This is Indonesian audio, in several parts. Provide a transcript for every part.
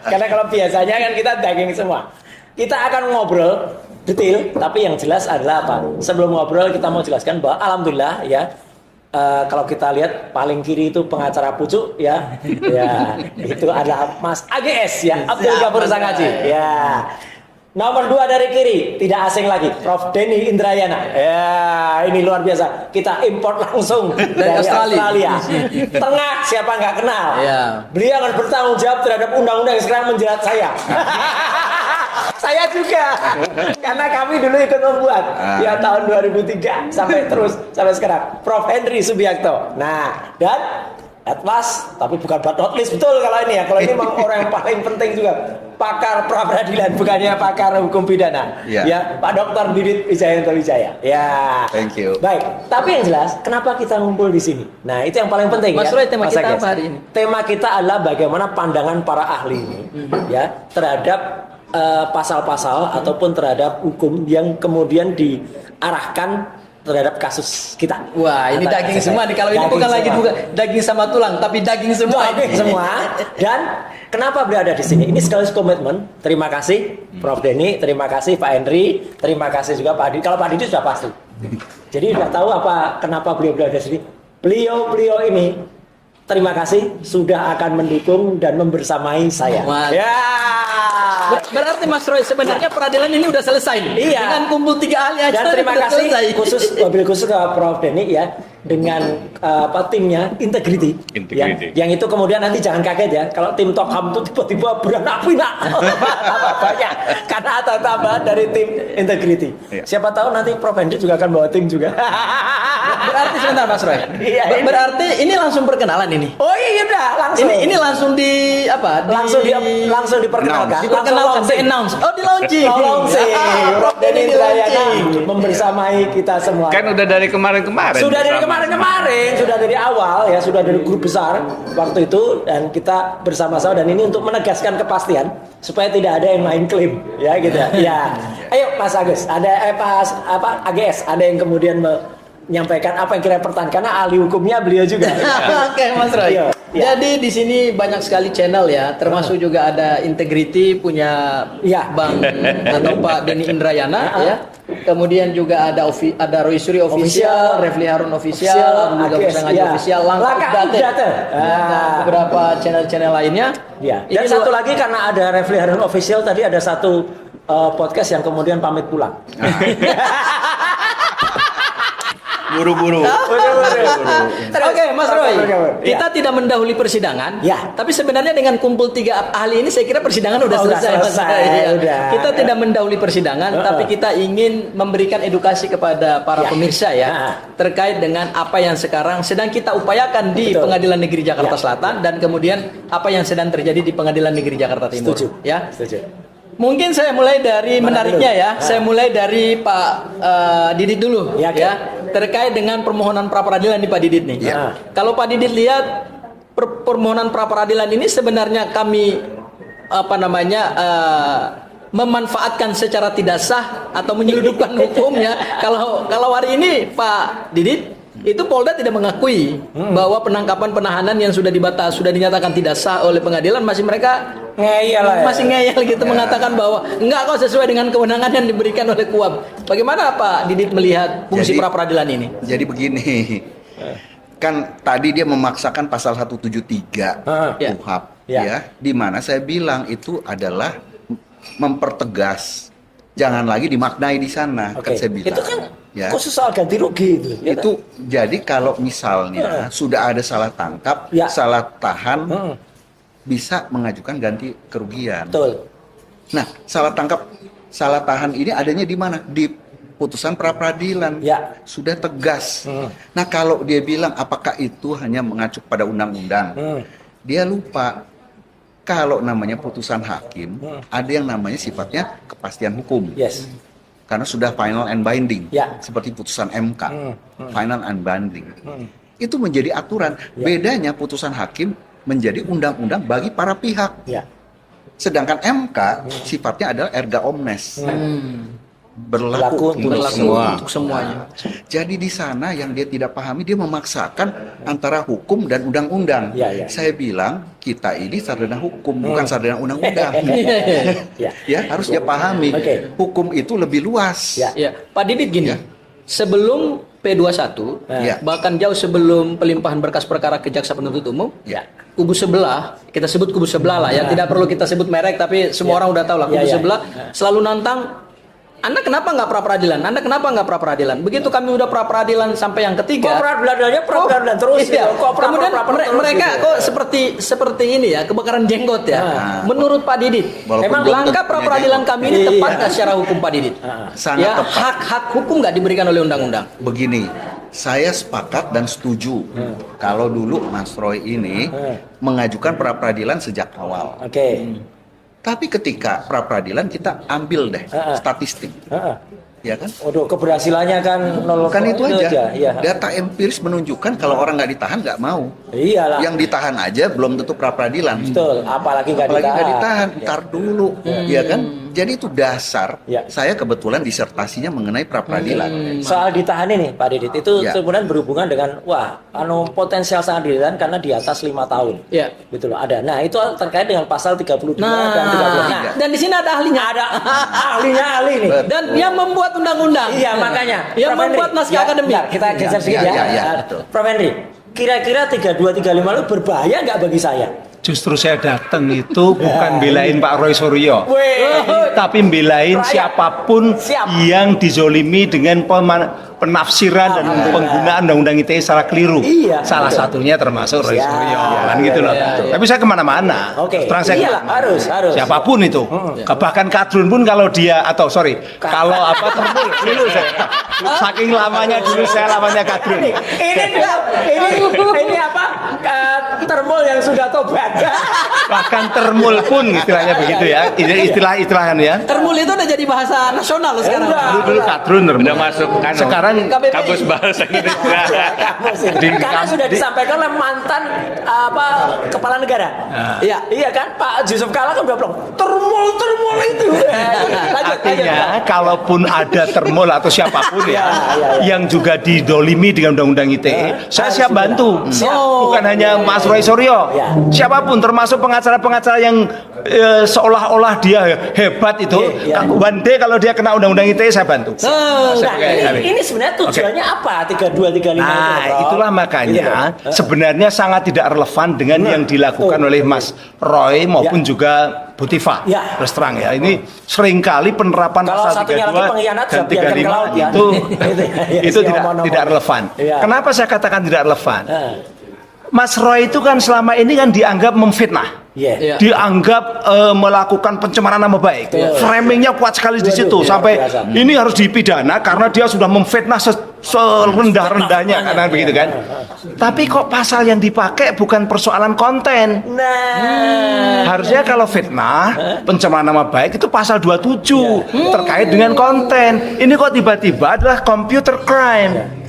Karena kalau biasanya kan kita daging semua. Kita akan ngobrol detail, tapi yang jelas adalah apa? Sebelum ngobrol kita mau jelaskan bahwa alhamdulillah ya, kalau kita lihat paling kiri itu pengacara pucuk ya, ya itu adalah Mas AGS ya, Abdul Ghafur Sangaji ya. Nomor 2 dari kiri, tidak asing lagi, Prof. Denny Indrayana. Ya, ini luar biasa. Kita import langsung dari Australia. Tengah, siapa nggak kenal? Ya. Beliau akan bertanggung jawab terhadap undang-undang yang sekarang menjerat saya. Saya juga, karena kami dulu ikut membuat ya tahun 2003 sampai sekarang. Prof. Henry Subiakto. Nah, dan Atlas, tapi bukan buat not list betul kalau ini ya. Kalau ini memang orang yang paling penting juga, pakar pra peradilan, bukannya pakar hukum pidana. Ya, Pak Dr. Didit Wijayanto Wijaya. Ya. Thank you. Baik, tapi yang jelas, kenapa kita ngumpul di sini? Nah, itu yang paling penting. Mas Roy, tema kita apa hari ini? Tema kita adalah bagaimana pandangan para ahli ini, ya, terhadap pasal-pasal ataupun terhadap hukum yang kemudian diarahkan terhadap kasus kita. Wah, ini daging semua nih. Kalau ini bukan lagi daging sama tulang, tapi daging semua. Daging semua. Dan kenapa berada di sini? Ini sekaligus komitmen. Terima kasih Prof. Denny, terima kasih Pak Henry, terima kasih juga Pak Didi. Kalau Pak Didi sudah pasti. Jadi sudah tahu kenapa beliau berada di sini. Beliau ini terima kasih sudah akan mendukung dan membersamai saya. Ya. Berarti Mas Roy sebenarnya peradilan ini udah selesai. Iya. Dengan kumpul 3 ahli aja. Dan terima kasih selesai. wabil khusus ke Prof. Denny ya, dengan timnya Integrity. Ya, yang itu kemudian nanti jangan kaget ya kalau tim Tokham itu tiba-tiba beranak pinak banyak karena ada tambahan dari tim Integrity. Siapa tahu nanti Prof. Henry juga akan bawa tim juga. Berarti sebentar Mas Roy. Iya, berarti ini langsung perkenalan ini. Oh iya udah langsung. Ini langsung di apa? Langsung diperkenalkan. Di-announce. Oh, di launching. Prof. Denny Indrayana membersamai kita semua. Kan udah dari kemarin-kemarin. Sudah dari kemarin, sudah dari awal ya, sudah dari grup besar waktu itu, dan kita bersama-sama, dan ini untuk menegaskan kepastian supaya tidak ada yang main klaim ya gitu ya. Ayo Mas Agus, ada AGS, ada yang kemudian menyampaikan apa yang kira pertanyaan karena ahli hukumnya beliau juga. Oke, Mas Roy. Ya. Jadi di sini banyak sekali channel ya, termasuk juga ada Integrity punya Bang atau Pak Denny Indrayana ya. Kemudian juga ada Roy Suri Official, Refli Harun Official, juga Sangaji Official, Langkah Data. Beberapa channel-channel lainnya. Ya. Dan satu lagi karena ada Refli Harun Official tadi ada satu podcast yang kemudian pamit pulang. Buru-buru. Oke, Mas Roy. Kita tidak mendahului persidangan. Ya. Tapi sebenarnya dengan kumpul 3 ahli ini saya kira persidangan udah selesai. Udah. Kita tidak mendahului persidangan, tapi kita ingin memberikan edukasi kepada para pemirsa ya, terkait dengan apa yang sekarang sedang kita upayakan di Pengadilan Negeri Jakarta Selatan, dan kemudian apa yang sedang terjadi di Pengadilan Negeri Jakarta Timur. Setuju. Ya. Setuju. Mungkin saya mulai dari menariknya ya. Saya mulai dari Pak Didit dulu ya. Terkait dengan permohonan pra peradilan nih Pak Didit nih. Kalau Pak Didit lihat permohonan pra peradilan ini sebenarnya kami memanfaatkan secara tidak sah atau menyeludupkan hukumnya. Kalau hari ini Pak Didit itu Polda tidak mengakui bahwa penangkapan penahanan yang sudah dinyatakan tidak sah oleh pengadilan, mereka masih ngeyel gitu, mengatakan bahwa enggak kok sesuai dengan kewenangan yang diberikan oleh KUHAP. Bagaimana Pak Didit melihat fungsi pra peradilan ini? Jadi begini, kan tadi dia memaksakan pasal 173 KUHAP ya, di mana saya bilang itu adalah mempertegas, jangan lagi dimaknai di sana. Kan saya bilang. Itu kan khusus soal ganti rugi itu. Itu jadi kalau misalnya sudah ada salah tangkap, salah tahan, bisa mengajukan ganti kerugian. Betul. Nah, salah tangkap, salah tahan ini adanya di mana? Di putusan pra peradilan. Sudah tegas. Nah, kalau dia bilang apakah itu hanya mengacu pada undang-undang, dia lupa. Kalau namanya putusan hakim, ada yang namanya sifatnya kepastian hukum. Yes. Karena sudah final and binding, seperti putusan MK, final and binding. Itu menjadi aturan. Bedanya putusan hakim menjadi undang-undang bagi para pihak. Sedangkan MK sifatnya adalah erga omnes. berlaku untuk Berlaku semua. untuk semuanya. Jadi di sana yang dia tidak pahami, dia memaksakan antara hukum dan undang-undang. Ya. Saya bilang kita ini sarjana hukum, bukan sarjana undang-undang. Ya. Ya, harus dia pahami. Oke. Hukum itu lebih luas. Ya. Ya, Pak Didit gini. Ya. Sebelum P21, Ya. bahkan jauh sebelum pelimpahan berkas perkara ke jaksa penuntut umum, Ya. kubu sebelah, kita sebut kubu sebelah lah ya, tidak perlu kita sebut merek, tapi semua orang udah tahu lah, kubu Ya. sebelah selalu nantang, Anda kenapa nggak pra peradilan? Anda kenapa nggak pra peradilan? Begitu kami udah pra peradilan sampai yang Kok ketiga, peradilannya terus iya. gitu. Kok Kemudian terus mereka gitu. kok seperti ini ya, kebakaran jenggot ya. Menurut Pak Didit, Walaupun emang belum langkah pra tentunya peradilan jenggot. kami ini tepat nggak secara hukum Pak Didit? Sangat Ya, tepat. hak hukum nggak diberikan oleh undang-undang. Begini, saya sepakat dan setuju kalau dulu Mas Roy ini mengajukan pra peradilan sejak awal. Oke. Tapi ketika pra peradilan kita ambil deh statistik, ya kan? Waduh, keberhasilannya kan nol. Kan itu aja. Iya. Data empiris menunjukkan kalau orang nggak ditahan nggak mau. Iyalah. Yang ditahan aja belum tentu pra peradilan. Betul, apalagi nggak Apalagi nggak ditahan. ditahan, ntar dulu, ya kan? Jadi itu dasar. Ya. Saya kebetulan disertasinya mengenai pra peradilan. Soal ditahan ini Pak Didit itu Ya. sebenarnya berhubungan dengan potensial sangat ditahan karena di atas 5 tahun. Ya. Gitu loh, ada. Nah, itu terkait dengan pasal 32 dan 33. Nah, dan di sini ada ahlinya. Ada ahli nih. Dan yang membuat undang-undang. Iya, makanya. Yang Prof. membuat Henry, naskah ya, akademik. bentar, kita geser sedikit Ya, ya. ya, betul. Prof. Henry, kira-kira 32 35 itu berbahaya nggak bagi saya? Justru saya datang itu bukan belain Pak Roy Suryo, tapi belain Rakyat. siapapun Siap. yang dizolimi dengan penafsiran dan penggunaan undang-undang ITE secara keliru. Iya, Salah betul. satunya termasuk Roy Siap. Suryo, kan gitu Iya, loh. iya, iya. Tapi saya kemana-mana. Oke. Terang saya Iyalah, kemana-mana. harus. Siapapun itu, bahkan kadrun pun kalau dia kalau apa termul dulu saya. Saking lamanya dulu saya lamanya kadrun. Ini apa? Termul yang sudah tobat. Bahkan termul pun istilahnya begitu ya. Istilah-istilahan ya. Termul itu udah jadi bahasa nasional loh sekarang. Dulu kadrun termul. Udah masuk kan Sekarang KBBI. kampus bahasa Indonesia. Karena sudah disampaikan oleh mantan kepala negara. Iya. Iya kan, Pak Yusuf Kalla kan udah bilang termul itu. Lanjut. artinya kalaupun ada termul atau siapapun ya, Iya. yang juga didolimi dengan undang-undang ITE, saya siap bantu. Siap. Bukan hanya Mas Roy Suryo, Ya. siapapun termasuk pengacara-pengacara yang seolah-olah dia hebat itu. Iya. One day kalau dia kena undang-undang ITE saya bantu. Nah, Saya- ini sebenarnya tujuannya apa? 32 35 itu, Nah, Prof? itulah makanya Gitu. sebenarnya sangat tidak relevan dengan yang dilakukan oleh Mas Roy maupun Ya. juga Butiva. Ya. Terus terang ya, ini seringkali penerapan Kalau pasal satunya lagi 32 pengkhianat, dan biarkan ke laut, 35 ya. itu Itu ya, tidak relevan. Ya. Kenapa saya katakan tidak relevan? Nah, Mas Roy itu kan selama ini kan dianggap memfitnah. iya. Iya. Dianggap melakukan pencemaran nama baik. Framingnya kuat sekali di situ Waduh, sampai luar biasa. ini harus dipidana karena dia sudah memfitnah serendah-rendahnya karena begitu kan. Tapi kok pasal yang dipakai bukan persoalan konten. Nah, Harusnya kalau fitnah, pencemaran nama baik itu pasal 27 terkait dengan konten. Ini kok tiba-tiba adalah computer crime.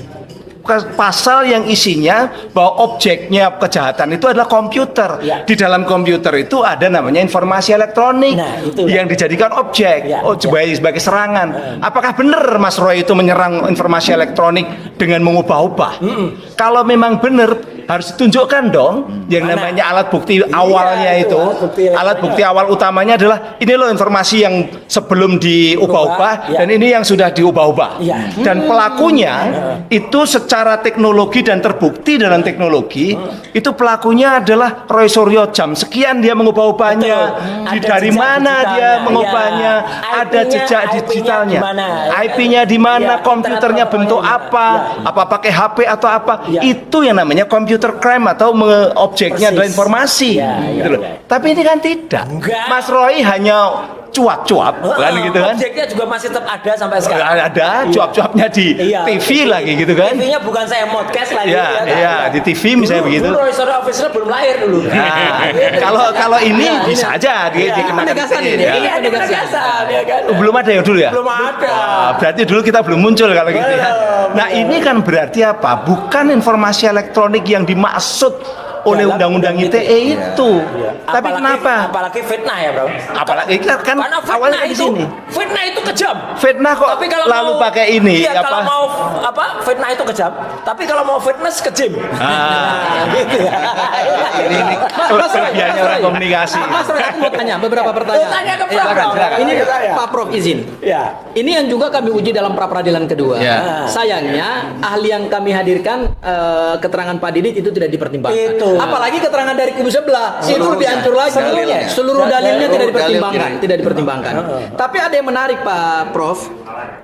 Pasal yang isinya bahwa objeknya kejahatan itu adalah komputer. Ya. Di dalam komputer itu ada namanya informasi elektronik Nah, itu. yang dijadikan objek Ya, sebagai serangan. Apakah benar Mas Roy itu menyerang informasi elektronik dengan mengubah-ubah? Kalau memang benar harus ditunjukkan dong yang Mana? namanya alat bukti awalnya itu, itu. alat bukti Alat bukti awal utamanya adalah ini loh informasi yang sebelum diubah-ubah Ya. dan ini yang sudah diubah-ubah. Ya. Dan pelakunya itu secara teknologi dan terbukti dalam teknologi itu pelakunya adalah Roy Suryo. Jam sekian dia mengubah-ubahnya. Betul. Ada Dari jejak mana dia digitalnya, mengubahnya? ya. Ada IP-nya jejak digitalnya. di mana? IP-nya di mana? Ya, Komputernya internet bentuk protokolnya di apa? mana? Apa pakai HP atau apa? Ya. Itu yang namanya computer crime atau objeknya Persis. adalah informasi. Ya, Gitu ya, loh. ya. Tapi ini kan tidak. Enggak. Mas Roy hanya cuap-cuap kan gitu kan. Objeknya juga masih tetap ada sampai sekarang. Ada cuap-cuapnya di Iya. TV lagi gitu kan. TV-nya bukan saya podcast lagi. Iya, kan? iya, di TV misalnya begitu. Dulu Roy Suryo official belum lahir dulu. Nah, kalau ini bisa aja Iya. dikenakan Penegasan ITE, ini. ya. Iya, ini penegasan, ya kan? Belum ada ya dulu ya? Belum ada. Ah, berarti dulu kita belum muncul kalau gitu ya. Belum, Nah, ini kan berarti apa? Bukan informasi elektronik yang dimaksud oleh Dalam undang-undang undang ITE itu. Iya. Tapi kenapa? Apalagi fitnah ya, Bro. Apalagi kan Karena awalnya fitnah di itu, sini. fitnah itu kejam. Fitnah kok Tapi kalau lalu mau, pakai ini iya, apa? kalau mau fitnah itu kejam. Tapi kalau mau fitness kejam. Gitu ya. Ini kelebihannya orang komunikasi. Mas Roy, aku mau tanya beberapa pertanyaan. Tanya ke Iya, Prof. silakan. Ini Tanya. Pak Prof izin. Ya. Ini yang juga kami uji dalam pra peradilan kedua. Ya. Sayangnya ahli yang kami hadirkan keterangan Pak Didit itu tidak dipertimbangkan. Itu. Apalagi keterangan dari kubu sebelah, itu Seluruhnya. lebih hancur lagi. Seluruhnya. Seluruh dalilnya tidak Dalil dipertimbangkan, kiri. tidak dipertimbangkan. Tapi ada yang menarik Pak Prof.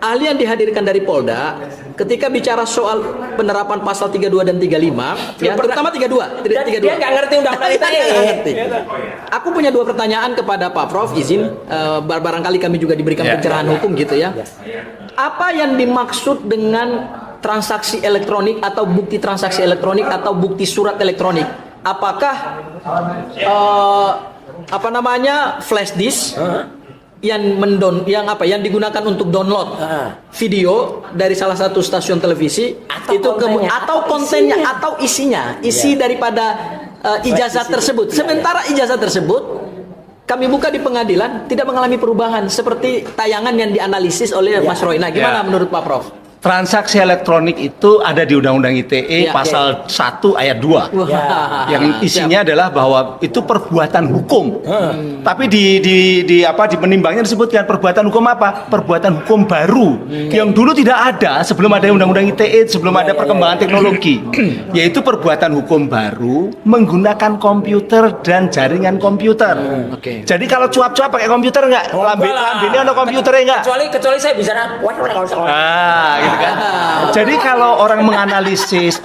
Ahli yang dihadirkan dari Polda ketika bicara soal penerapan pasal 32 dan 35, ya, terutama 32, tidak 32. Dia nggak ngerti undang-undang Kita ITE. nggak ngerti. Aku punya dua pertanyaan kepada Pak Prof. Izin, barangkali kami juga diberikan pencerahan hukum gitu ya. Apa yang dimaksud dengan transaksi elektronik atau bukti transaksi elektronik atau bukti surat elektronik? Apakah flash disk yang digunakan untuk download video dari salah satu stasiun televisi Atau kontennya isinya. atau isi daripada ijazah tersebut. Sementara ijazah tersebut kami buka di pengadilan tidak mengalami perubahan seperti tayangan yang dianalisis oleh Mas Roy. Nah, gimana Ya. menurut Pak Prof? Transaksi elektronik itu ada di Undang-Undang ITE Ya. pasal 1 ayat 2. Wah. Yang isinya adalah bahwa itu perbuatan hukum. Tapi di penimbangnya disebutkan perbuatan hukum apa? Perbuatan hukum baru yang dulu tidak ada sebelum ada Undang-Undang ITE, sebelum ada perkembangan teknologi. Yaitu perbuatan hukum baru menggunakan komputer dan jaringan komputer. Oke. Jadi kalau cuap-cuap pakai komputer enggak? Lambene ada komputernya enggak? Kecuali saya bisa Gitu kan. Jadi kalau orang menganalisis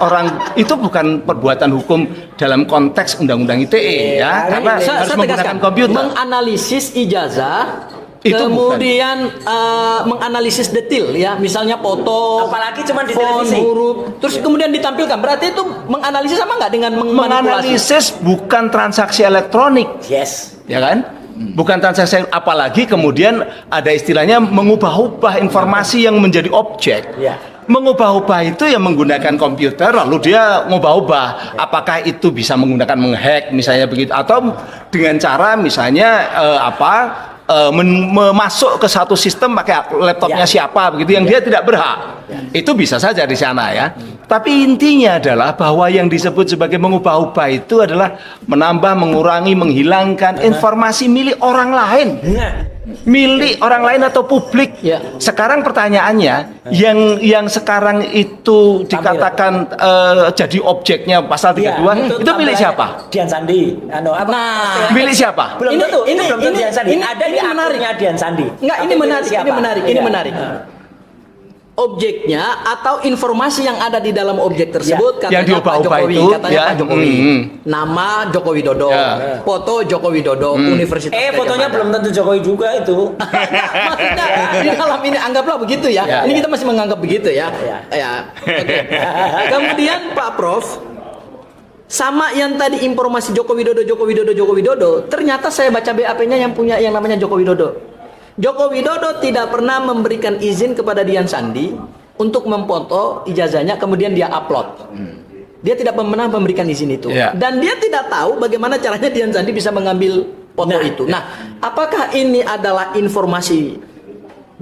itu bukan perbuatan hukum dalam konteks Undang-Undang ITE ya, karena harus menggunakan komputer. Menganalisis ijazah, Itu kemudian menganalisis detail ya, misalnya foto, Apalagi cuma di font, televisi. huruf, terus kemudian ditampilkan. Berarti itu menganalisis sama nggak dengan memanipulasi? Menganalisis bukan transaksi elektronik, Yes. ya kan? Bukan transaksi, apalagi kemudian ada istilahnya mengubah-ubah informasi yang menjadi objek. Ya. Mengubah-ubah itu yang menggunakan komputer, lalu dia ngubah-ubah. Apakah itu bisa menggunakan menghack misalnya begitu, atau dengan cara misalnya masuk ke satu sistem pakai laptopnya siapa begitu yang dia tidak berhak. Itu bisa saja di sana ya. Tapi intinya adalah bahwa yang disebut sebagai mengubah-ubah itu adalah menambah, mengurangi, menghilangkan informasi milik orang lain. Milik orang lain atau publik. Ya. Sekarang pertanyaannya, yang sekarang itu dikatakan jadi objeknya pasal 32 itu milik siapa? Dian Sandi. Nah, Milik siapa? Belum tentu. ini Belum tentu Dian Sandi. ini- Ada ini di menarik. akunnya Dian Sandi. Enggak, ini Tapi menarik, siapa? ini Iya. menarik. Objeknya atau informasi yang ada di dalam objek tersebut Ya, yang katanya Pak diubah-ubah Jokowi, itu, katanya ya. Pak Jokowi. Nama Joko Widodo, Ya. foto Joko Widodo, Universitas. Fotonya Gajah belum Mada. tentu Jokowi juga itu. Maksudnya di dalam ini anggaplah begitu ya. Ya. Ini kita masih menganggap begitu ya. Ya. Ya. Oke. Kemudian Pak Prof, sama yang tadi informasi Joko Widodo, ternyata saya baca BAP-nya yang punya yang namanya Joko Widodo. Joko Widodo tidak pernah memberikan izin kepada Dian Sandi untuk memfoto ijazahnya kemudian dia upload. Dia tidak pernah memberikan izin itu. Ya. Dan dia tidak tahu bagaimana caranya Dian Sandi bisa mengambil foto itu. Nah, apakah ini adalah informasi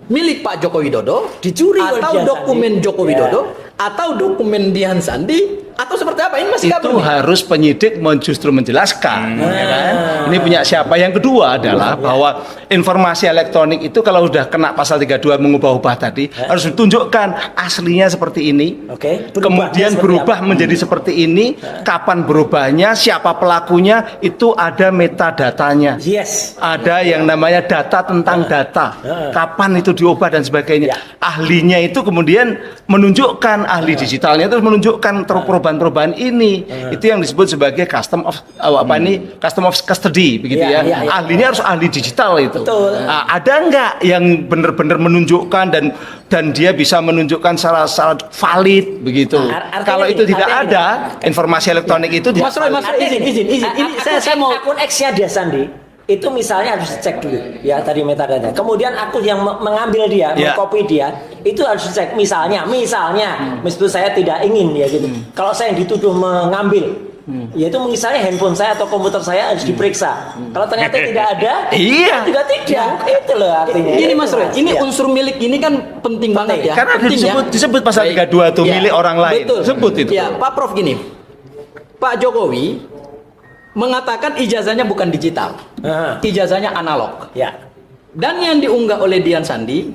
milik Pak Joko Widodo Dicuri oleh atau Dian dokumen Sandi? Joko Widodo atau dokumen Dian Sandi atau seperti apa? Ini masih Itu kabur nih. harus penyidik justru menjelaskan, ya kan? Ini punya siapa? Yang kedua adalah bahwa informasi elektronik itu kalau sudah kena pasal 32 mengubah-ubah tadi harus ditunjukkan aslinya seperti ini. Oke. Kemudian berubah menjadi seperti ini, kapan berubahnya, siapa pelakunya, itu ada metadatanya. Yes. Ada yang namanya data tentang data, kapan itu diubah dan sebagainya. Ya. Ahlinya itu kemudian menunjukkan, ahli digitalnya itu menunjukkan perubahan-perubahan ini. Itu yang disebut sebagai custom of custody begitu Ya, ya. ya, ya. Ahlinya harus ahli digital itu. Betul. Ada nggak yang benar-benar menunjukkan dan dia bisa menunjukkan secara valid begitu. Artinya Kalau itu gini, tidak artinya ada informasi elektronik itu Mas Roy, izin. Ini saya mau akun X-nya Dian Sandi itu misalnya harus dicek dulu ya tadi metadata. Kemudian akun yang mengambil dia, Ya. mengcopy dia itu harus dicek. Misalnya, meskipun saya tidak ingin ya gitu. Kalau saya yang dituduh mengambil yaitu misalnya handphone saya atau komputer saya harus diperiksa. Kalau ternyata tidak ada, Iya. juga tidak. Itu loh artinya. Ini Mas Roy, ini Ya. unsur milik ini kan penting banget ya. Karena Penting ya. disebut pasal Baik. 32 tuh Ya, milik orang lain. Betul. Sebut itu. Ya, Pak Prof gini. Pak Jokowi mengatakan ijazahnya bukan digital. Aha. Ijazahnya analog. Ya. Dan yang diunggah oleh Dian Sandi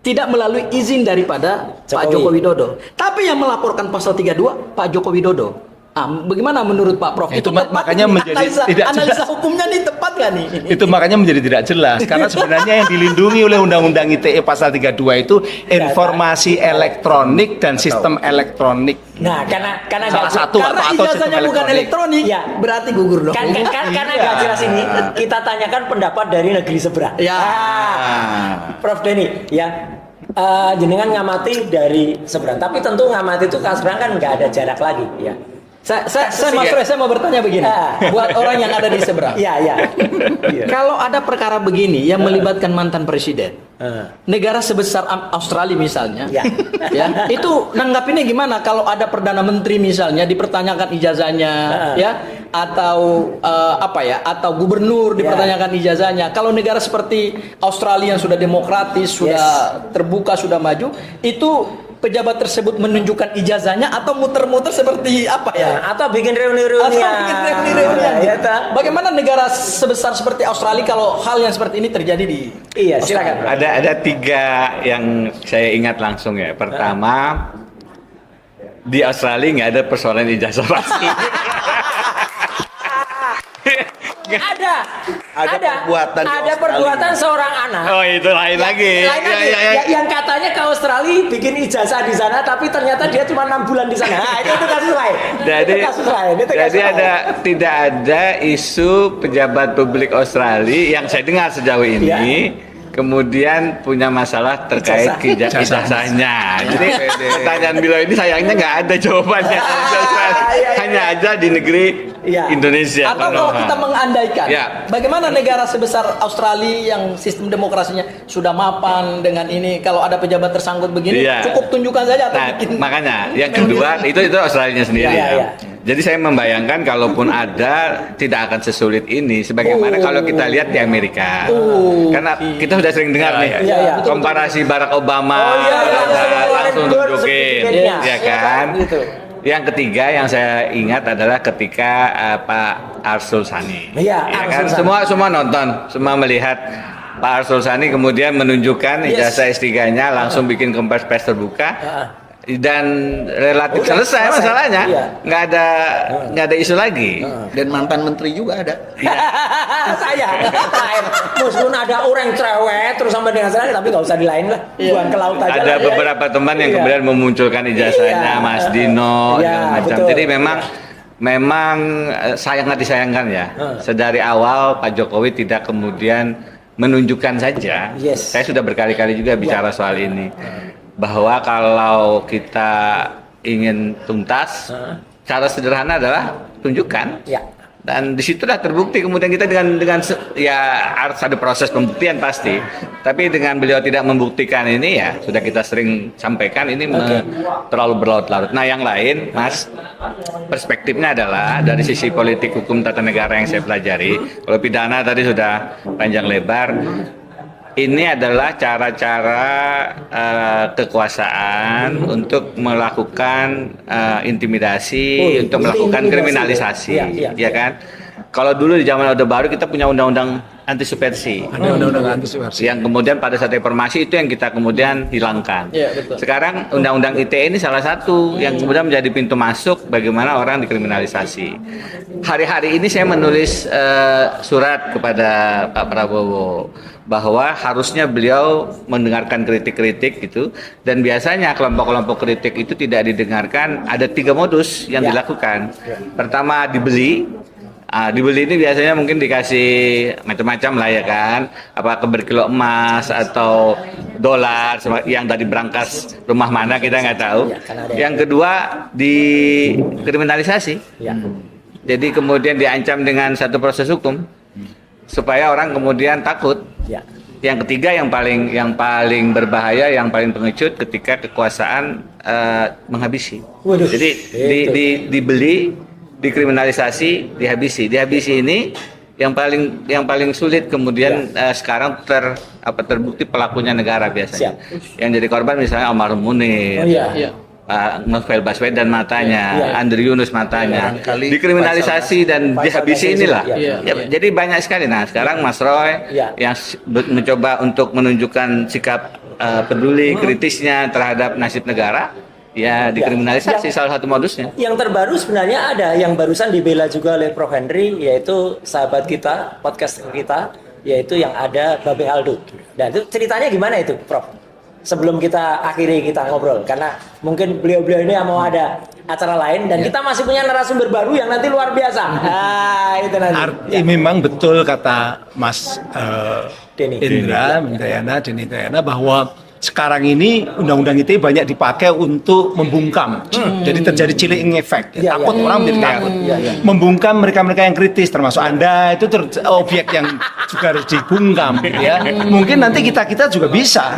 tidak melalui izin daripada Pak Jokowi. Joko Widodo. Tapi yang melaporkan pasal 32 Pak Joko Widodo. Bagaimana menurut Pak Prof? Itu tepat makanya ini? menjadi tidak analisa jelas. hukumnya nih tepat nggak nih? Itu makanya menjadi tidak jelas karena sebenarnya yang dilindungi oleh Undang-Undang ITE pasal 32 itu informasi elektronik dan sistem elektronik. Nah, karena Salah nggak- satu Karena atau sistem ijazahnya bukan elektronik, Ya. berarti gugur dong. karena nggak jelas ini, kita tanyakan pendapat dari negeri seberang. Ya. Prof Denny, ya. Jenengan ngamati dari seberang, tapi tentu ngamati itu kan seberang kan nggak ada jarak lagi, ya. Saya Mas Roy, saya mau bertanya begini. Buat orang yang ada di seberang. Iya, iya. Iya. Kalau ada perkara begini yang melibatkan mantan presiden, negara sebesar Australia misalnya, Ya. ya, itu nanggapinnya gimana kalau ada perdana menteri misalnya dipertanyakan ijazahnya, ya, atau atau gubernur dipertanyakan ijazahnya. Kalau negara seperti Australia yang sudah demokratis, sudah terbuka, sudah maju, itu pejabat tersebut menunjukkan ijazahnya atau muter-muter seperti apa ya? Atau bikin reuni-reuni. Ya, ta. Bagaimana negara sebesar seperti Australia kalau hal yang seperti ini terjadi di Iya, silakan. Ada 3 yang saya ingat langsung ya. Pertama, di Australia nggak ada persoalan ijazah pasti. Ada perbuatan di ada Australia. perbuatan seorang anak. Oh itu lain lagi. Lain lagi. Yang katanya ke Australia bikin ijazah di sana, tapi ternyata dia cuma 6 bulan di sana. Nah, itu kasus lain. Jadi, itu kasus lain. Itu kasus lain. tidak ada isu pejabat publik Australia yang saya dengar sejauh ini. Ya. Kemudian punya masalah terkait ijazahnya. Jadi pertanyaan beliau ini sayangnya nggak ada jawabannya. Hanya aja di negeri Indonesia. Atau kalau kita mengandaikan, Ya. bagaimana negara sebesar Australia yang sistem demokrasinya sudah mapan dengan ini, kalau ada pejabat tersangkut begini, Iya. cukup tunjukkan saja atau Nah, bikin. makanya yang kedua itu Australia sendiri Iya, ya. iya. Jadi saya membayangkan kalaupun ada tidak akan sesulit ini sebagaimana kalau kita lihat di Amerika. Karena kita sudah sering dengar nih Iya, iya. komparasi Barack Obama Oh, iya, langsung keluar tunjukin, sertifikatnya. ya kan? Gitu. Yang ketiga yang saya ingat adalah ketika Pak Arsul Sani. Iya, Ya Arsul kan? Sani. Semua nonton, semua melihat Pak Arsul Sani kemudian menunjukkan ijazah S3-nya langsung bikin kompres pers terbuka. Dan relatif Udah, selesai selesai. masalahnya, Iya. nggak ada isu lagi. Dan mantan menteri juga ada. Saya lain. Meskipun ada orang cerewet terus sampai dengan sana, tapi nggak usah di lain lah. Buang ke laut aja. Ada lah, ya. beberapa teman yang Iya. kemudian memunculkan ijazahnya, Iya. Mas Dino, Iya, segala macam. betul. Jadi memang sangat disayangkan ya. Sedari awal Pak Jokowi tidak kemudian menunjukkan saja. Yes. Saya sudah berkali-kali juga bicara soal ini. Bahwa kalau kita ingin tuntas, cara sederhana adalah tunjukkan. Ya. Dan disitulah terbukti kemudian kita ya harus ada proses pembuktian pasti. Tapi dengan beliau tidak membuktikan ini ya sudah kita sering sampaikan ini terlalu berlarut-larut. Nah yang lain, Mas, perspektifnya adalah dari sisi politik hukum tata negara yang saya pelajari. Kalau pidana tadi sudah panjang lebar. Ini adalah cara-cara kekuasaan untuk melakukan intimidasi, untuk melakukan kriminalisasi, ya kan? Kalau dulu di zaman Orde Baru kita punya undang-undang anti subversi. Ada undang-undang anti subversi. Yang kemudian pada saat reformasi itu yang kita kemudian hilangkan. Iya, betul. Sekarang undang-undang ITE ini salah satu yang kemudian menjadi pintu masuk bagaimana orang dikriminalisasi. Hari-hari ini saya menulis surat kepada Pak Prabowo bahwa harusnya beliau mendengarkan kritik-kritik gitu, dan biasanya kelompok-kelompok kritik itu tidak didengarkan. Ada 3 modus yang dilakukan. Pertama dibeli. Dibeli ini biasanya mungkin dikasih macam-macam lah ya kan, apakah berkilo emas atau dolar yang tadi berangkas rumah mana kita nggak tahu. Yang kedua dikriminalisasi. Jadi kemudian diancam dengan satu proses hukum supaya orang kemudian takut. Yang ketiga yang paling berbahaya, yang paling pengecut ketika kekuasaan menghabisi. Waduh, Jadi dibeli dikriminalisasi, dihabisi ini yang paling sulit kemudian sekarang terbukti pelakunya negara biasanya. Yang jadi korban misalnya Almarhum Munir. Pak Novel Baswedan matanya, Andri Yunus matanya, dikriminalisasi dan dihabisi inilah. Jadi banyak sekali. Nah sekarang Mas Roy yang mencoba untuk menunjukkan sikap peduli kritisnya terhadap nasib negara, ya dikriminalisasi salah satu modusnya. Yang terbaru sebenarnya ada yang barusan dibela juga oleh Prof Henry, yaitu sahabat kita, podcast kita, yaitu yang ada Babe Aldo. Dan itu ceritanya gimana itu, Prof? Sebelum kita akhiri kita ngobrol, karena mungkin beliau-beliau ini mau ada acara lain dan kita masih punya narasumber baru yang nanti luar biasa. Itu nanti. Memang betul kata Mas Denny Indrayana bahwa sekarang ini undang-undang ITE banyak dipakai untuk membungkam. Jadi terjadi chilling effect. Takut orang menjadi takut. Membungkam mereka-mereka yang kritis, termasuk Anda itu objek yang juga harus dibungkam. Ya. Mungkin nanti kita juga bisa.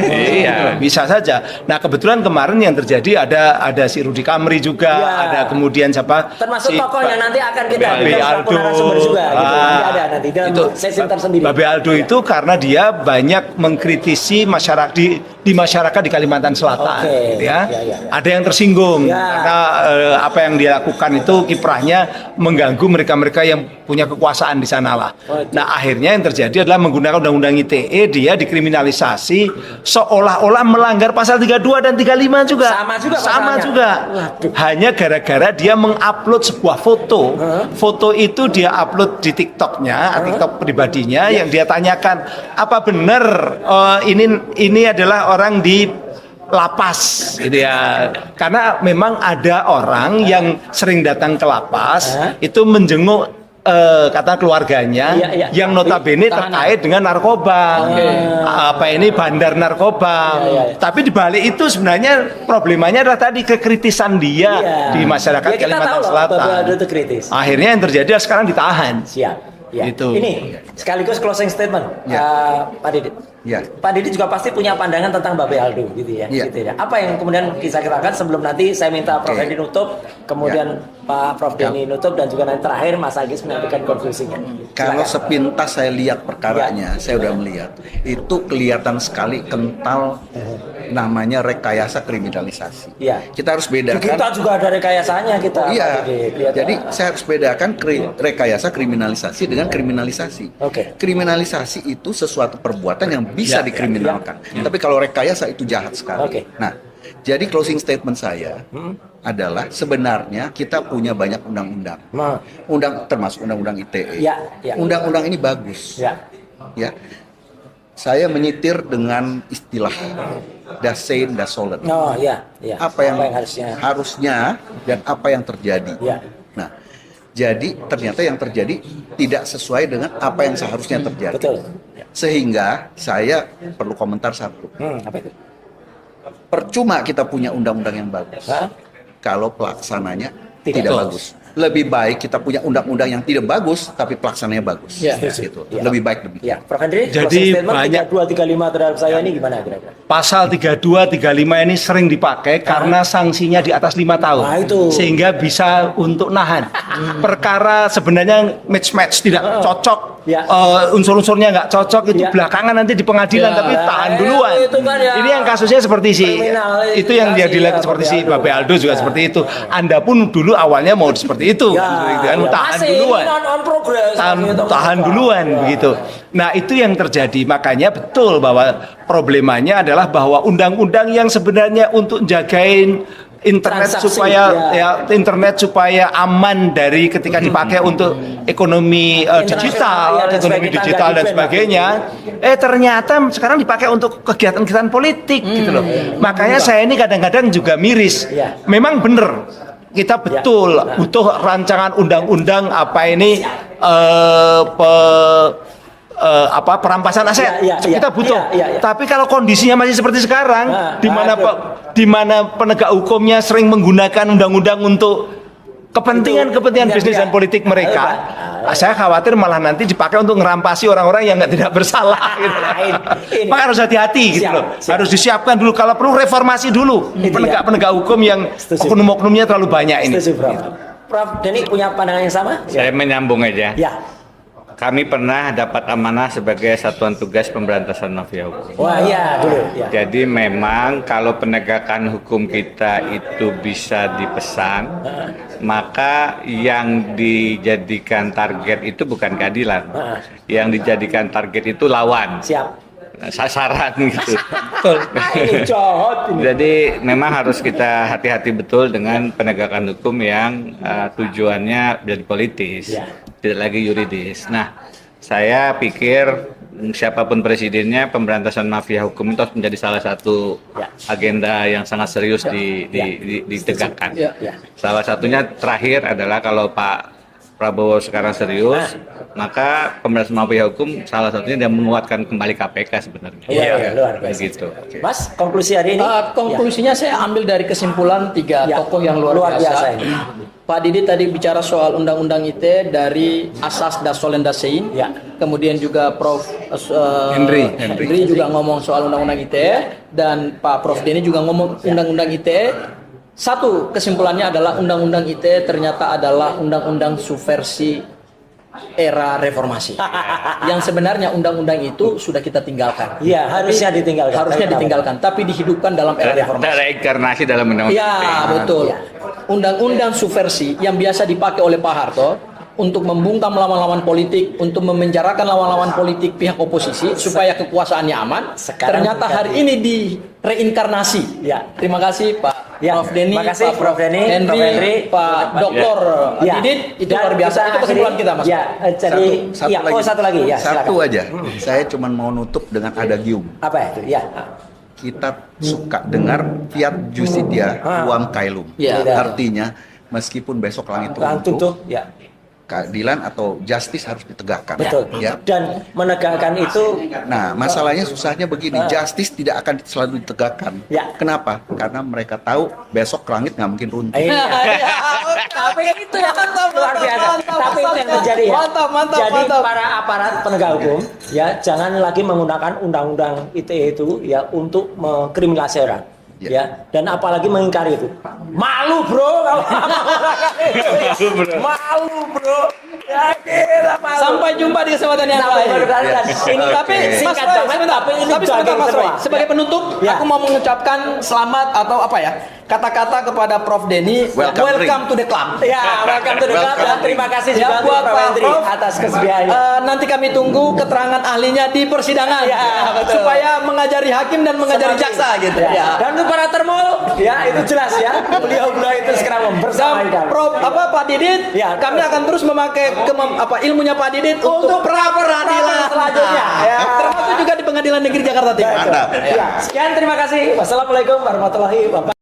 Bisa saja. Nah kebetulan kemarin yang terjadi ada si Rudi Kamri juga, ada kemudian siapa? Termasuk tokoh yang nanti akan kita narasumber juga. Ada nanti dalam sesi tersendiri. Babe Aldo itu karena dia banyak mengkritisi masyarakat di masyarakat di Kalimantan Selatan, gitu ya. Ada yang tersinggung karena apa yang dia lakukan itu kiprahnya mengganggu mereka-mereka yang punya kekuasaan di sana lah. Nah akhirnya yang terjadi adalah menggunakan undang-undang ITE dia dikriminalisasi seolah-olah melanggar pasal 32 dan 35 juga. Sama juga. Hanya gara-gara dia mengupload sebuah foto. Foto itu dia upload di TikToknya, TikTok pribadinya yang dia tanyakan apa benar ini adalah orang di lapas gitu ya, karena memang ada orang yang sering datang ke lapas itu menjenguk kata keluarganya yang notabene terkait dengan narkoba, bandar narkoba. Tapi dibalik itu sebenarnya problemanya adalah tadi kekritisan dia di masyarakat Kalimantan Selatan. Akhirnya yang terjadi sekarang ditahan. Itu. Ini sekaligus closing statement, Pak Didit. Pak Didit juga pasti punya pandangan tentang Babe Aldo, gitu ya. Apa yang kemudian bisa kita katakan sebelum nanti saya minta Prof Henry nutup, kemudian Pak Prof Denny nutup, dan juga nanti terakhir Mas Agis menyampaikan konklusinya. Kalau sepintas saya lihat perkaranya, saya udah melihat itu kelihatan sekali kental namanya rekayasa kriminalisasi. Kita harus bedakan. Kita juga ada rekayasanya kita. Jadi saya harus bedakan rekayasa kriminalisasi dengan kriminalisasi. Kriminalisasi itu sesuatu perbuatan yang bisa dikriminalkan. Tapi kalau rekayasa itu jahat sekali. Nah, jadi closing statement saya adalah sebenarnya kita punya banyak undang-undang. Termasuk undang-undang ITE. Undang-undang ini bagus. Saya menyitir dengan istilah das sein, das sollen. Apa yang harusnya dan apa yang terjadi. Nah, jadi ternyata yang terjadi tidak sesuai dengan apa yang seharusnya terjadi. Sehingga saya perlu komentar satu. Apa itu? Percuma kita punya undang-undang yang bagus kalau pelaksananya tidak bagus. Lebih baik kita punya undang-undang yang tidak bagus tapi pelaksananya bagus. Gitu. Lebih baik demikian. Prof Henry, jadi banyak 3235 terhadap saya ini gimana kira-kira? Pasal 32, 35 ini sering dipakai karena sanksinya di atas 5 tahun. Sehingga bisa untuk nahan. Perkara sebenarnya match tidak cocok, unsur-unsurnya nggak cocok itu belakangan nanti di pengadilan, tapi tahan duluan. Ini yang kasusnya seperti itu yang dia dilakukan seperti si Babe Aldo juga seperti itu. Anda pun dulu awalnya mau seperti itu, tahan duluan. Tahan duluan begitu. Nah, itu yang terjadi. Makanya betul bahwa problemanya adalah bahwa undang-undang yang sebenarnya untuk jagain internet supaya aman dari ketika dipakai untuk ekonomi digital dan sebagainya, ternyata sekarang dipakai untuk kegiatan-kegiatan politik gitu loh. Makanya saya ini kadang-kadang juga miris. Memang benar kita betul butuh rancangan undang-undang perampasan aset. Kita butuh. Tapi kalau kondisinya masih seperti sekarang, di mana penegak hukumnya sering menggunakan undang-undang untuk kepentingan bisnis dan politik mereka, saya khawatir malah nanti dipakai untuk ngerampasi orang-orang yang tidak bersalah. Gitu. Maka harus hati-hati gitu loh. Harus disiapkan dulu. Kalau perlu reformasi dulu penegak-penegak hukum yang oknum-oknumnya terlalu banyak ini. Prof Denny punya pandangan yang sama? Saya menyambung aja. Ya. Kami pernah dapat amanah sebagai Satuan Tugas Pemberantasan Mafia Hukum. Wah, iya dulu. Ya. Jadi memang kalau penegakan hukum kita itu bisa dipesan, maka yang dijadikan target itu bukan keadilan. Yang dijadikan target itu lawan. Siap. Sasaran gitu. Ini jahat ini. Jadi memang harus kita hati-hati betul dengan penegakan hukum yang tujuannya jadi politis, Ya. tidak lagi yuridis. Nah, saya pikir siapapun presidennya, pemberantasan mafia hukum itu harus menjadi salah satu Ya. agenda yang sangat serius Ya. ditegakkan. Ya. Ya. Salah satunya terakhir adalah kalau Pak Prabowo sekarang serius, maka pemberantasan mafia hukum salah satunya dia menguatkan kembali KPK sebenarnya. Iya, luar biasa. Begitu. Mas, konklusi hari ini? Konklusinya saya ambil dari kesimpulan tiga Ya. tokoh yang luar biasa. ini. Pak Didi tadi bicara soal undang-undang ITE dari asas das solendasein. Ya. Kemudian juga Prof Henry juga ngomong soal undang-undang ITE dan Pak Prof Denny juga ngomong undang-undang ITE. Satu kesimpulannya adalah undang-undang ITE ternyata adalah undang-undang subversi era reformasi. Yang sebenarnya undang-undang itu sudah kita tinggalkan. Iya, harusnya ditinggalkan. Harusnya ditinggalkan, tapi dihidupkan dalam era reformasi. Ada reinkarnasi dalam undang-undang. Ya, betul. Undang-undang subversi yang biasa dipakai oleh Pak Harto untuk membungkam lawan-lawan politik, untuk memenjarakan lawan-lawan politik pihak oposisi supaya kekuasaannya aman. Sekarang Ternyata hari ini di reinkarnasi. Ya. Terima kasih Pak Ya. Prof Denny, Makasih, Pak Prof Denny, Henry, Prof Henry, Pak Dr. Ya. Didit, itu Dan luar biasa. kita Itu kesimpulan akhiri- kita, Mas. Ya, jadi ya, satu lagi ya. Satu silakan. aja. Saya cuma mau nutup dengan adagium. Apa itu? Ya. Kita suka dengar fiat justitia quam caelum. Ya. Artinya meskipun besok langit Langsung tuh, runtuh, ya. keadilan atau justice harus ditegakkan. Betul. Ya. Dan menegakkan itu Nah, masalahnya susahnya begini, justice tidak akan selalu ditegakkan. Ya. Kenapa? Karena mereka tahu besok langit nggak mungkin runtuh. Iya. Tapi itu yang luar biasa. Tapi itu yang terjadi ya. Mantap, Jadi mantap. para aparat penegak hukum ya jangan lagi menggunakan undang-undang ITE itu ya untuk mengkriminalisasi orang. Ya. Ya, dan apalagi mengingkari itu. Malu, Bro, kalau menggunakan itu. Malu, Bro. Ya, gila, malu. Sampai jumpa di kesempatan yang Sampai lain. jumpa. Dan ini Tapi Mas singkat Roy, banget, tapi ini tapi sebentar jogging Mas Roy, semua. sebagai Ya. penutup, Ya. aku mau mengucapkan selamat atau apa ya, kata-kata kepada Prof Denny. Welcome to the club. Ya, welcome to the club dan terima kasih Ya, juga buat untuk Prof Pak Henry Prof. atas kesediaannya. Nanti kami tunggu keterangan ahlinya di persidangan, Ya, betul. supaya mengajari hakim dan mengajari Semakin. jaksa gitu. Ya. Ya. Dan untuk para termol, ya itu jelas ya. Beliau-beliau itu sekarang membersamai Dan kami. Prof Pak Didit, Ya, kami akan terus memakai ilmunya Pak Didit untuk pra peradilan selanjutnya. Ya. termasuk juga di Pengadilan Negeri Jakarta Timur. Mantap. Ya. Sekian terima kasih. Wassalamualaikum warahmatullahi wabarakatuh.